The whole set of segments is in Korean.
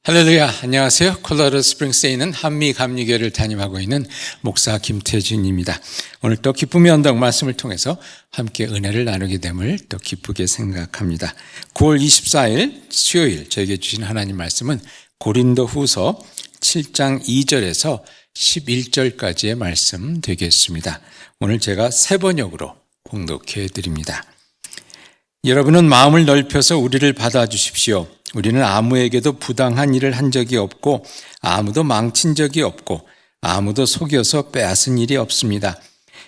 할렐루야, 안녕하세요. 콜로라도 스프링스에 있는 한미감리교회를 담임하고 있는 목사 김태준입니다. 오늘 또 기쁨의 언덕 말씀을 통해서 함께 은혜를 나누게 됨을 또 기쁘게 생각합니다. 9월 24일 수요일 저에게 주신 하나님 말씀은 고린도후서 7장 2절에서 11절까지의 말씀 되겠습니다. 오늘 제가 새 번역으로 봉독해 드립니다. 여러분은 마음을 넓혀서 우리를 받아주십시오. 우리는 아무에게도 부당한 일을 한 적이 없고 아무도 망친 적이 없고 아무도 속여서 빼앗은 일이 없습니다.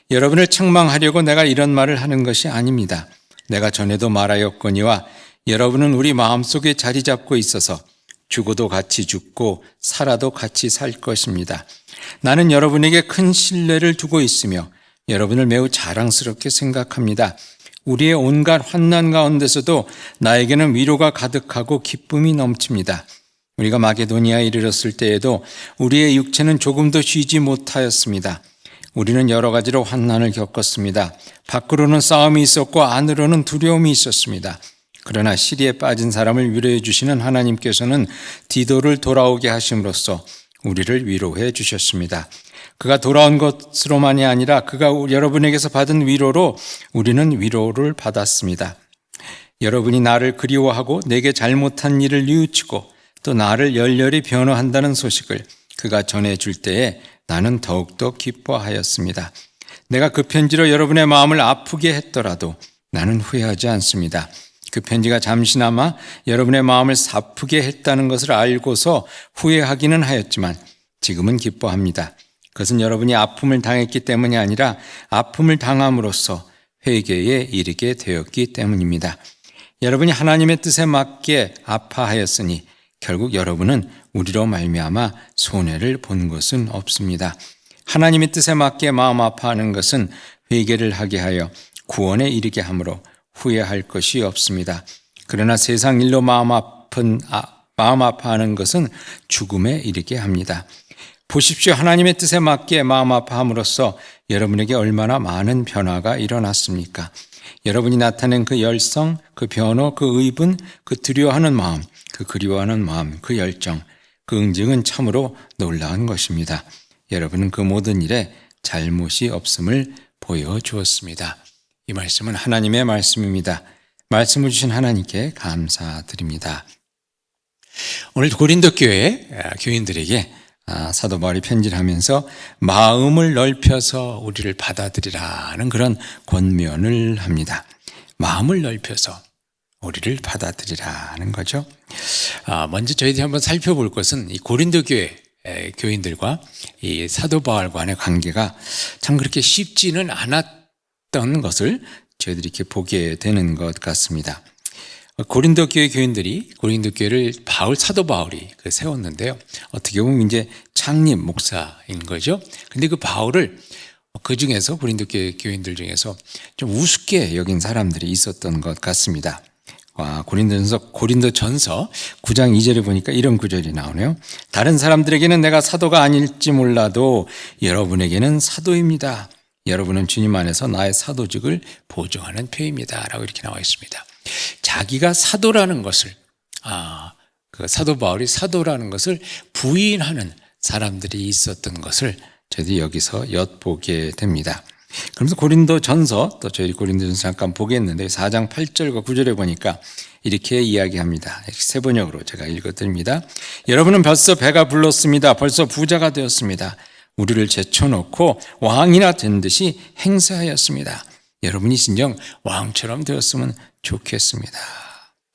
여러분을 책망하려고 내가 이런 말을 하는 것이 아닙니다. 내가 전에도 말하였거니와 여러분은 우리 마음속에 자리 잡고 있어서 죽어도 같이 죽고 살아도 같이 살 것입니다. 나는 여러분에게 큰 신뢰를 두고 있으며 여러분을 매우 자랑스럽게 생각합니다. 우리의 온갖 환난 가운데서도 나에게는 위로가 가득하고 기쁨이 넘칩니다. 우리가 마게도니아에 이르렀을 때에도 우리의 육체는 조금도 쉬지 못하였습니다. 우리는 여러 가지로 환난을 겪었습니다. 밖으로는 싸움이 있었고 안으로는 두려움이 있었습니다. 그러나 시리에 빠진 사람을 위로해 주시는 하나님께서는 디도를 돌아오게 하심으로써 우리를 위로해 주셨습니다. 그가 돌아온 것으로만이 아니라 그가 여러분에게서 받은 위로로 우리는 위로를 받았습니다. 여러분이 나를 그리워하고 내게 잘못한 일을 뉘우치고 또 나를 열렬히 변호한다는 소식을 그가 전해줄 때에 나는 더욱더 기뻐하였습니다. 내가 그 편지로 여러분의 마음을 아프게 했더라도 나는 후회하지 않습니다. 그 편지가 잠시나마 여러분의 마음을 아프게 했다는 것을 알고서 후회하기는 하였지만 지금은 기뻐합니다. 그것은 여러분이 아픔을 당했기 때문이 아니라 아픔을 당함으로써 회개에 이르게 되었기 때문입니다. 여러분이 하나님의 뜻에 맞게 아파하였으니 결국 여러분은 우리로 말미암아 손해를 본 것은 없습니다. 하나님의 뜻에 맞게 마음 아파하는 것은 회개를 하게 하여 구원에 이르게 하므로 후회할 것이 없습니다. 그러나 세상 일로 마음 아파하는 것은 죽음에 이르게 합니다. 보십시오. 하나님의 뜻에 맞게 마음 아파함으로써 여러분에게 얼마나 많은 변화가 일어났습니까? 여러분이 나타낸 그 열성, 그 변호, 그 의분, 그 두려워하는 마음, 그 그리워하는 마음, 그 열정, 그 응징은 참으로 놀라운 것입니다. 여러분은 그 모든 일에 잘못이 없음을 보여주었습니다. 이 말씀은 하나님의 말씀입니다. 말씀을 주신 하나님께 감사드립니다. 오늘 고린도 교회 교인들에게 사도 바울이 편지를 하면서 마음을 넓혀서 우리를 받아들이라는 그런 권면을 합니다. 마음을 넓혀서 우리를 받아들이라는 거죠. 먼저 저희들이 한번 살펴볼 것은 이 고린도 교회 교인들과 이 사도 바울 간의 관계가 참 그렇게 쉽지는 않았던 것을 저희들이 이렇게 보게 되는 것 같습니다. 고린도 교회 교인들이 고린도 교회를 사도 바울이 세웠는데요. 어떻게 보면 이제 창립 목사인 거죠. 근데 그 바울을 그 중에서 고린도 교회 교인들 중에서 좀 우습게 여긴 사람들이 있었던 것 같습니다. 고린도전서 9장 2절에 보니까 이런 구절이 나오네요. 다른 사람들에게는 내가 사도가 아닐지 몰라도 여러분에게는 사도입니다. 여러분은 주님 안에서 나의 사도직을 보증하는 표입니다. 라고 이렇게 나와 있습니다. 자기가 사도라는 것을 그 사도 바울이 사도라는 것을 부인하는 사람들이 있었던 것을 저희들이 여기서 엿보게 됩니다. 그러면서 고린도전서 또 저희 고린도전서 잠깐 보겠는데 4장 8절과 9절에 보니까 이렇게 이야기합니다. 새 번역으로 제가 읽어드립니다. 여러분은 벌써 배가 불렀습니다. 벌써 부자가 되었습니다. 우리를 제쳐놓고 왕이나 된 듯이 행세하였습니다. 여러분이 진정 왕처럼 되었으면 좋겠습니다.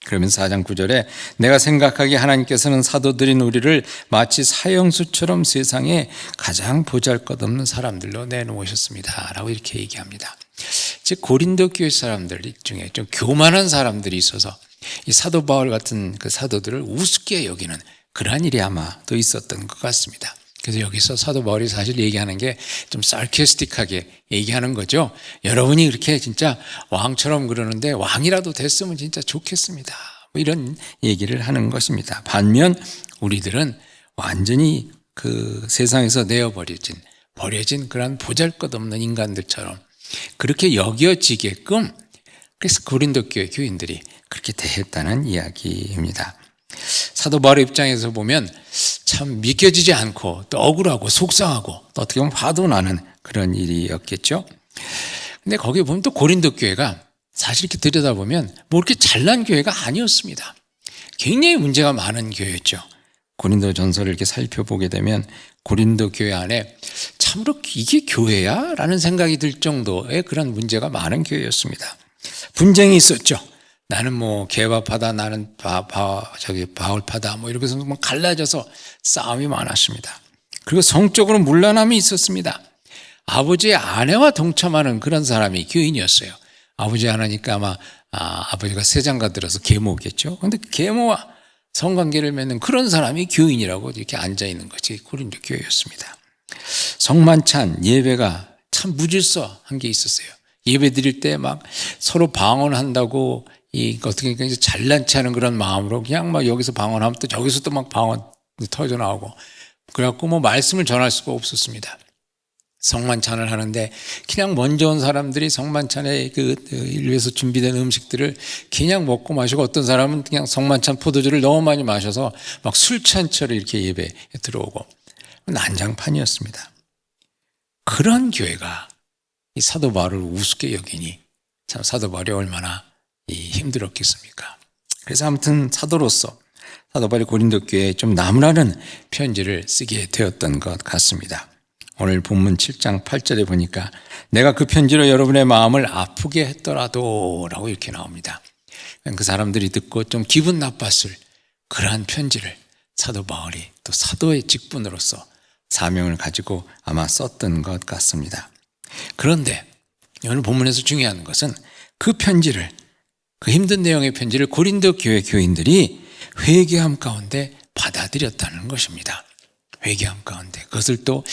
그러면서 4장 9절에 내가 생각하기에 하나님께서는 사도들인 우리를 마치 사형수처럼 세상에 가장 보잘것없는 사람들로 내놓으셨습니다. 라고 이렇게 얘기합니다. 즉 고린도 교회 사람들 중에 좀 교만한 사람들이 있어서 이 사도 바울 같은 그 사도들을 우습게 여기는 그러한 일이 아마 또 있었던 것 같습니다. 그래서 여기서 사도 바울이 사실 얘기하는 게 좀 sarcastic하게 얘기하는 거죠. 여러분이 그렇게 진짜 왕처럼 그러는데 왕이라도 됐으면 진짜 좋겠습니다. 뭐 이런 얘기를 하는 것입니다. 반면 우리들은 완전히 그 세상에서 버려진 그런 보잘것없는 인간들처럼 그렇게 여겨지게끔 그래서 고린도 교회 교인들이 그렇게 대했다는 이야기입니다. 사도 바울의 입장에서 보면 참 믿겨지지 않고 또 억울하고 속상하고 또 어떻게 보면 화도 나는 그런 일이었겠죠. 근데 거기에 보면 또 고린도 교회가 사실 이렇게 들여다보면 뭐 이렇게 잘난 교회가 아니었습니다. 굉장히 문제가 많은 교회였죠. 고린도 전서를 이렇게 살펴보게 되면 고린도 교회 안에 참으로 이게 교회야? 라는 생각이 들 정도의 그런 문제가 많은 교회였습니다. 분쟁이 있었죠. 나는 뭐 개바파다, 나는 바울파다, 뭐 이렇게 해서 뭐 갈라져서 싸움이 많았습니다. 그리고 성적으로 문란함이 있었습니다. 아버지의 아내와 동참하는 그런 사람이 교인이었어요. 아버지 하나니까 아마 아버지가 세장가 들어서 계모겠죠. 그런데 계모와 성관계를 맺는 그런 사람이 교인이라고 이렇게 앉아 있는 것이 고린도 교회였습니다. 성만찬 예배가 참 무질서한 게 있었어요. 예배 드릴 때 막 서로 방언한다고 어떻게 이제 잘난치 않은 그런 마음으로 그냥 막 여기서 방언하면 또 저기서 또 막 방언 터져 나오고 그래갖고 뭐 말씀을 전할 수가 없었습니다. 성만찬을 하는데 그냥 먼저 온 사람들이 성만찬에 위해서 준비된 음식들을 그냥 먹고 마시고 어떤 사람은 그냥 성만찬 포도주를 너무 많이 마셔서 막 술찬처럼 이렇게 예배에 들어오고 난장판이었습니다. 그런 교회가 이 사도 바울을 우습게 여기니 참 사도 바울이 얼마나 힘들었겠습니까? 그래서 아무튼 사도로서 사도 바울이 고린도 교회에 좀 나무라는 편지를 쓰게 되었던 것 같습니다. 오늘 본문 7장 8절에 보니까 내가 그 편지로 여러분의 마음을 아프게 했더라도 라고 이렇게 나옵니다. 그 사람들이 듣고 좀 기분 나빴을 그러한 편지를 사도 바울이 또 사도의 직분으로서 사명을 가지고 아마 썼던 것 같습니다. 그런데 오늘 본문에서 중요한 것은 그 편지를, 그 힘든 내용의 편지를 고린도 교회 교인들이 회개함 가운데 받아들였다는 것입니다. 회개함 가운데 그것을 또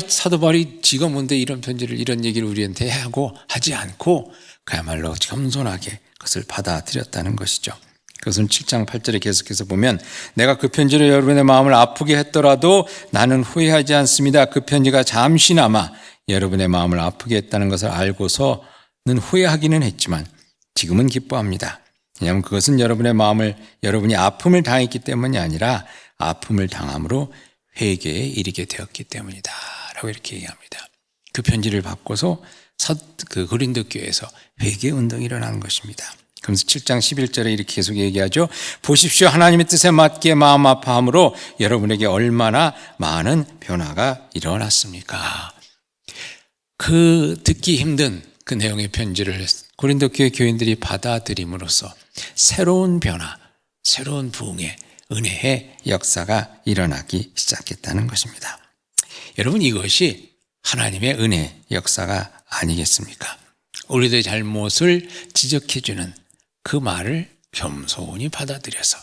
사도 바울이 지가 뭔데 이런 편지를 이런 얘기를 우리한테 하고 하지 않고 그야말로 겸손하게 그것을 받아들였다는 것이죠. 그것은 7장 8절에 계속해서 보면 내가 그 편지로 여러분의 마음을 아프게 했더라도 나는 후회하지 않습니다. 그 편지가 잠시나마 여러분의 마음을 아프게 했다는 것을 알고서는 후회하기는 했지만 지금은 기뻐합니다. 왜냐하면 그것은 여러분이 아픔을 당했기 때문이 아니라 아픔을 당함으로 회개에 이르게 되었기 때문이다 라고 이렇게 얘기합니다. 그 편지를 받고서 그 고린도 교회에서 회개 운동이 일어난 것입니다. 그러면서 7장 11절에 이렇게 계속 얘기하죠. 보십시오. 하나님의 뜻에 맞게 마음 아파함으로 여러분에게 얼마나 많은 변화가 일어났습니까? 그 듣기 힘든 그 내용의 편지를 고린도 교회 교인들이 받아들임으로써 새로운 변화, 새로운 부흥의 은혜의 역사가 일어나기 시작했다는 것입니다. 여러분, 이것이 하나님의 은혜 역사가 아니겠습니까? 우리들의 잘못을 지적해주는 그 말을 겸손히 받아들여서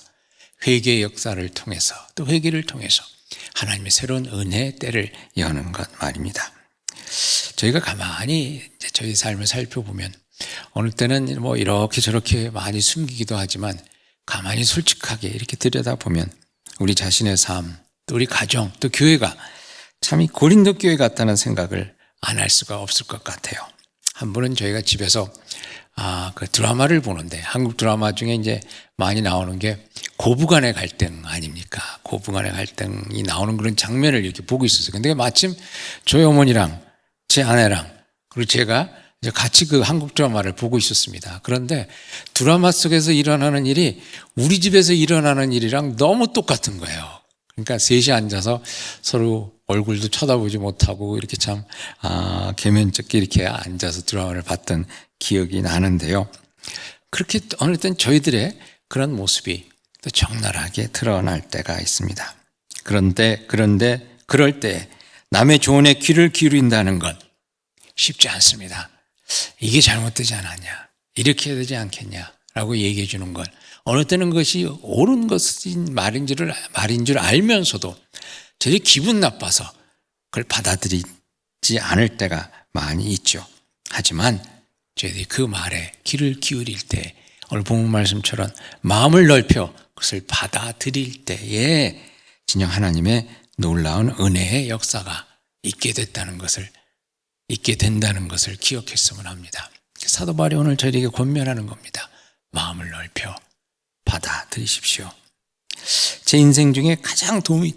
회개의 역사를 통해서 또 회개를 통해서 하나님의 새로운 은혜의 때를 여는 것 말입니다. 저희가 가만히 저희 삶을 살펴보면 어느 때는 뭐 이렇게 저렇게 많이 숨기기도 하지만 가만히 솔직하게 이렇게 들여다보면 우리 자신의 삶, 또 우리 가정, 또 교회가 참 이 고린도 교회 같다는 생각을 안 할 수가 없을 것 같아요. 한 번은 저희가 집에서 그 드라마를 보는데 한국 드라마 중에 이제 많이 나오는 게 고부간의 갈등 아닙니까? 고부간의 갈등이 나오는 그런 장면을 이렇게 보고 있었어요. 근데 마침 저희 어머니랑 제 아내랑 그리고 제가 이제 같이 그 한국 드라마를 보고 있었습니다. 그런데 드라마 속에서 일어나는 일이 우리 집에서 일어나는 일이랑 너무 똑같은 거예요. 그러니까 셋이 앉아서 서로 얼굴도 쳐다보지 못하고 이렇게 참 개면쩍게 이렇게 앉아서 드라마를 봤던 기억이 나는데요. 그렇게 어느 땐 저희들의 그런 모습이 또 적나라하게 드러날 때가 있습니다. 그런데 그럴 때 남의 조언에 귀를 기울인다는 건 쉽지 않습니다. 이게 잘못되지 않았냐, 이렇게 해야 되지 않겠냐 라고 얘기해 주는 건 어느 때는 그것이 옳은 것인 말인 줄 알면서도 저희 기분 나빠서 그걸 받아들이지 않을 때가 많이 있죠. 하지만 저희들이 그 말에 귀를 기울일 때 오늘 본문 말씀처럼 마음을 넓혀 그것을 받아들일 때에 진정 하나님의 놀라운 은혜의 역사가 있게 된다는 것을 기억했으면 합니다. 사도 바울이 오늘 저희에게 권면하는 겁니다. 마음을 넓혀 받아들이십시오. 제 인생 중에 가장 도움이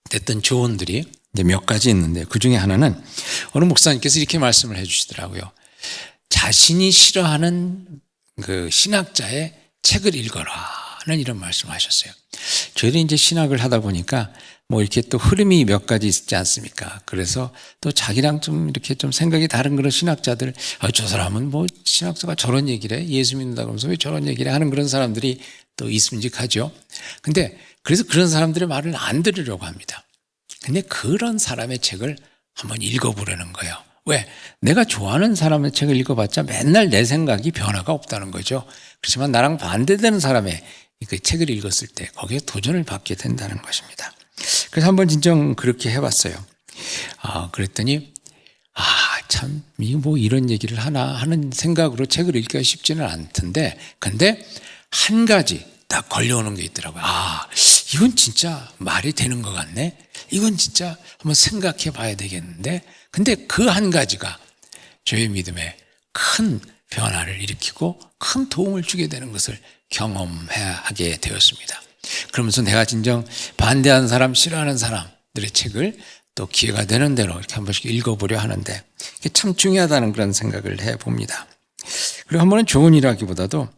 됐던 조언들이 이제 몇 가지 있는데, 그 중에 하나는 어느 목사님께서 이렇게 말씀을 해주시더라고요. 자신이 싫어하는 그 신학자의 책을 읽어라는 이런 말씀을 하셨어요. 저희도 이제 신학을 하다 보니까 뭐 이렇게 또 흐름이 몇 가지 있지 않습니까? 그래서 또 자기랑 좀 이렇게 좀 생각이 다른 그런 신학자들, 저 사람은 뭐 신학자가 저런 얘기를 해? 예수 믿는다고 하면서 왜 저런 얘기를 하는 그런 사람들이 또 있음직하죠. 근데 그래서 그런 사람들의 말을 안 들으려고 합니다. 근데 그런 사람의 책을 한번 읽어보려는 거예요. 왜? 내가 좋아하는 사람의 책을 읽어봤자 맨날 내 생각이 변화가 없다는 거죠. 그렇지만 나랑 반대되는 사람의 그 책을 읽었을 때 거기에 도전을 받게 된다는 것입니다. 그래서 한번 진정 그렇게 해봤어요. 그랬더니 참 이거 뭐 이런 얘기를 하나 하는 생각으로 책을 읽기가 쉽지는 않던데, 근데 한 가지 딱 걸려오는 게 있더라고요. 이건 진짜 말이 되는 것 같네. 이건 진짜 한번 생각해 봐야 되겠는데. 근데 그 한 가지가 저의 믿음에 큰 변화를 일으키고 큰 도움을 주게 되는 것을 경험하게 되었습니다. 그러면서 내가 진정 반대하는 사람, 싫어하는 사람들의 책을 또 기회가 되는 대로 이렇게 한 번씩 읽어보려 하는데, 이게 참 중요하다는 그런 생각을 해봅니다. 그리고 한 번은 조언이라기보다도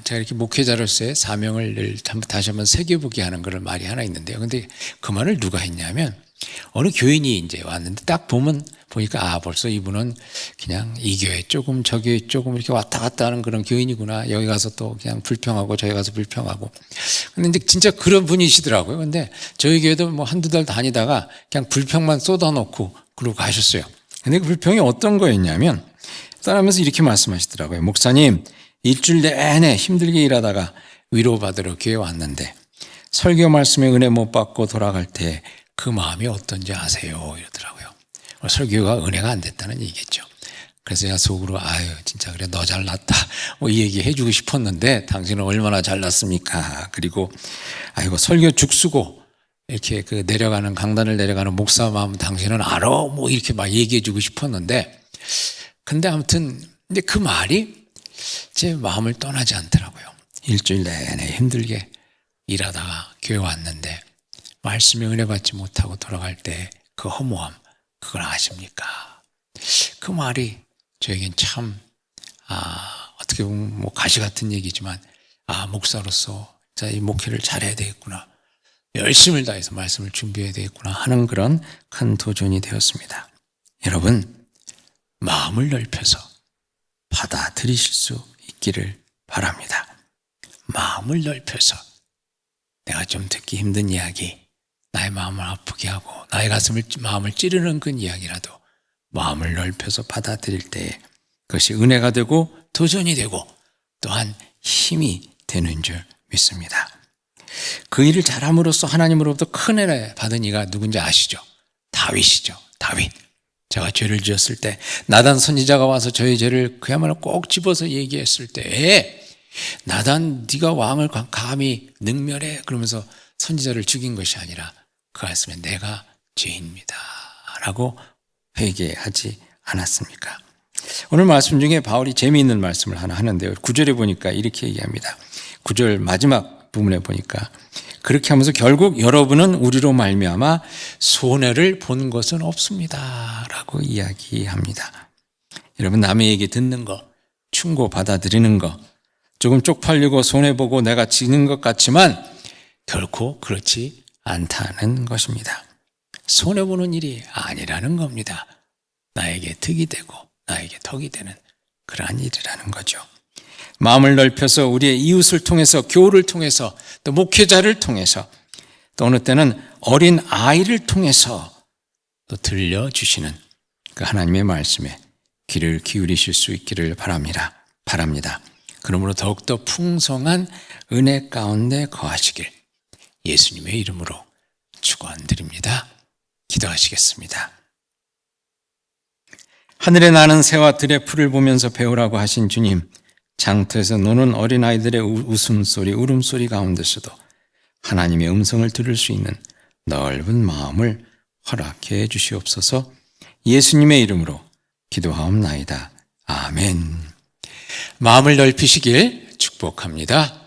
제가 이렇게 목회자로서의 사명을 다시 한번 새겨보게 하는 그런 말이 하나 있는데요. 근데 그 말을 누가 했냐면, 어느 교인이 이제 왔는데 딱 보니까 벌써 이분은 그냥 이 교회 조금 저 교회 조금 이렇게 왔다 갔다 하는 그런 교인이구나. 여기 가서 또 그냥 불평하고 저기 가서 불평하고. 근데 이제 진짜 그런 분이시더라고요. 근데 저희 교회도 뭐 한두 달 다니다가 그냥 불평만 쏟아놓고 그러고 가셨어요. 근데 그 불평이 어떤 거였냐면, 따라하면서 이렇게 말씀하시더라고요. 목사님, 일주일 내내 힘들게 일하다가 위로받으러 교회에 왔는데 설교 말씀에 은혜 못 받고 돌아갈 때 그 마음이 어떤지 아세요? 이러더라고요. 설교가 은혜가 안 됐다는 얘기겠죠. 그래서 제가 속으로 진짜 그래 너 잘났다 뭐 이 얘기 해주고 싶었는데 당신은 얼마나 잘났습니까? 그리고 설교 죽쓰고 이렇게 그 내려가는 강단을 내려가는 목사 마음 당신은 알아? 뭐 이렇게 막 얘기해주고 싶었는데, 근데 아무튼 근데 그 말이 제 마음을 떠나지 않더라고요. 일주일 내내 힘들게 일하다가 교회 왔는데 말씀에 은혜 받지 못하고 돌아갈 때 그 허무함, 그걸 아십니까? 그 말이 저에겐 참 어떻게 보면 뭐 가시 같은 얘기지만 목사로서 이 목회를 잘해야 되겠구나, 열심을 다해서 말씀을 준비해야 되겠구나 하는 그런 큰 도전이 되었습니다. 여러분, 마음을 넓혀서 받아들이실 수 있기를 바랍니다. 마음을 넓혀서 내가 좀 듣기 힘든 이야기, 나의 마음을 아프게 하고 나의 마음을 찌르는 그 이야기라도 마음을 넓혀서 받아들일 때 그것이 은혜가 되고 도전이 되고 또한 힘이 되는 줄 믿습니다. 그 일을 잘함으로써 하나님으로부터 큰 은혜 받은 이가 누군지 아시죠? 다윗이죠. 다윗. 제가 죄를 지었을 때 나단 선지자가 와서 저의 죄를 그야말로 꼭 집어서 얘기했을 때, 나단 네가 왕을 감히 능멸해 그러면서 선지자를 죽인 것이 아니라 그 말씀에 내가 죄인입니다 라고 회개하지 않았습니까? 오늘 말씀 중에 바울이 재미있는 말씀을 하나 하는데요. 9절에 보니까 이렇게 얘기합니다. 9절 마지막 부분에 보니까 그렇게 하면서 결국 여러분은 우리로 말미암아 손해를 본 것은 없습니다 라고 이야기합니다. 여러분, 남의 얘기 듣는 거, 충고 받아들이는 거, 조금 쪽팔리고 손해보고 내가 지는 것 같지만 결코 그렇지 않다는 것입니다. 손해보는 일이 아니라는 겁니다. 나에게 득이 되고 나에게 덕이 되는 그러한 일이라는 거죠. 마음을 넓혀서 우리의 이웃을 통해서, 교우를 통해서, 또 목회자를 통해서, 또 어느 때는 어린 아이를 통해서 또 들려주시는 그 하나님의 말씀에 귀를 기울이실 수 있기를 바랍니다. 그러므로 더욱더 풍성한 은혜 가운데 거하시길 예수님의 이름으로 축원드립니다. 기도하시겠습니다. 하늘에 나는 새와 들의 풀을 보면서 배우라고 하신 주님, 장터에서 노는 어린아이들의 웃음소리, 울음소리 가운데서도 하나님의 음성을 들을 수 있는 넓은 마음을 허락해 주시옵소서. 예수님의 이름으로 기도하옵나이다. 아멘. 마음을 넓히시길 축복합니다.